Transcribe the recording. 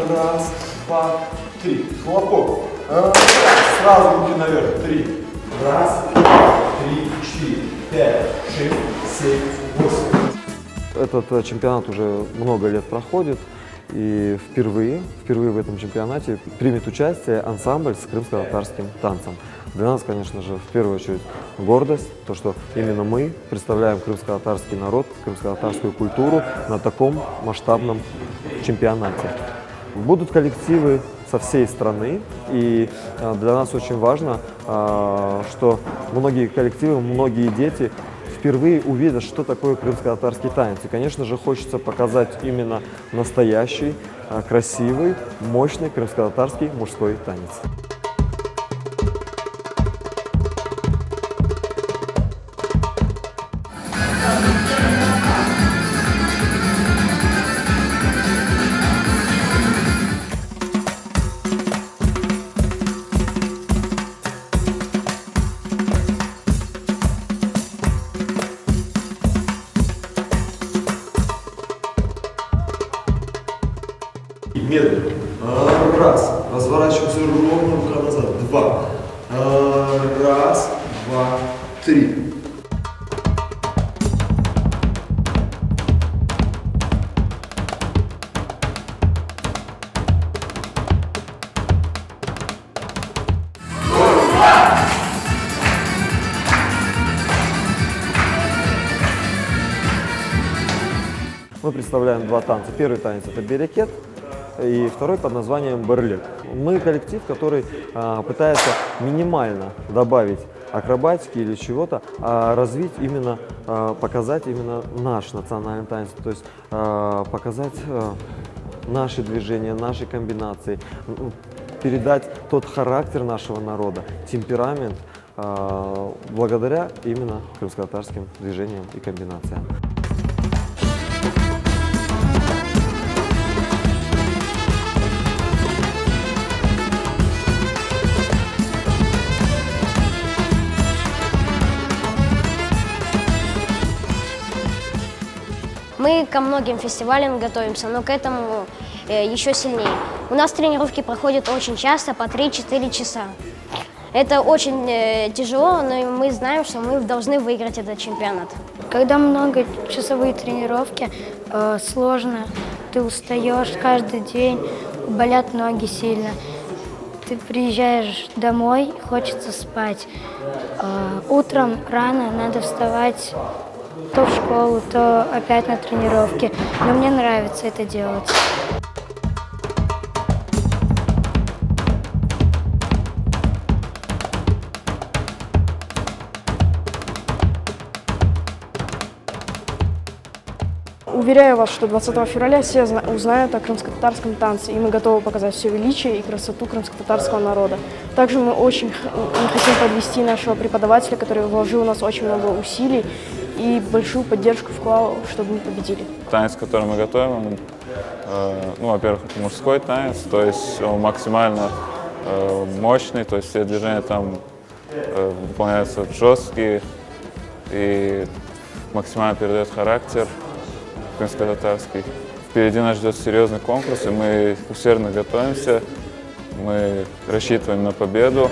Раз, два, три. Хлопок. Сразу руки наверх. Три. Раз, два, три, четыре, пять, шесть, семь, восемь. Этот чемпионат уже много лет проходит, и впервые в этом чемпионате примет участие ансамбль с крымско-татарским танцем. Для нас, конечно же, в первую очередь гордость, то, что именно мы представляем крымско-татарский народ, крымско-татарскую культуру на таком масштабном чемпионате. Будут коллективы со всей страны, и для нас очень важно, что многие коллективы, многие дети впервые увидят, что такое крымско-татарский танец. И, конечно же, хочется показать именно настоящий, красивый, мощный крымско-татарский мужской танец. Медленно. Раз. Разворачиваемся ровно, рука назад. Два. Раз, два, три. Мы представляем два танца. Первый танец – это берекет, и второй под названием берлек. Мы коллектив, который пытается минимально добавить акробатики или чего-то, а развить именно, показать именно наш национальный танец, то есть показать наши движения, наши комбинации, передать тот характер нашего народа, темперамент, благодаря именно крымско-татарским движениям и комбинациям. Мы ко многим фестивалям готовимся, но к этому еще сильнее. У нас тренировки проходят очень часто, по 3-4 часа. Это очень тяжело, но мы знаем, что мы должны выиграть этот чемпионат. Когда многочасовые тренировки, сложно, ты устаешь каждый день, болят ноги сильно. Ты приезжаешь домой, хочется спать. Утром рано надо вставать то в школу, то опять на тренировки. Но мне нравится это делать. Уверяю вас, что 20 февраля все узнают о крымско-татарском танце, и мы готовы показать все величие и красоту крымско-татарского народа. Также мы очень хотим подвести нашего преподавателя, который вложил в нас очень много усилий и большую поддержку вклал, чтобы мы победили. Танец, который мы готовим, во-первых, это мужской танец, то есть он максимально мощный, то есть все движения там выполняются жесткие и максимально передает характер крымско-татарский. Впереди нас ждет серьезный конкурс, и мы усердно готовимся, мы рассчитываем на победу.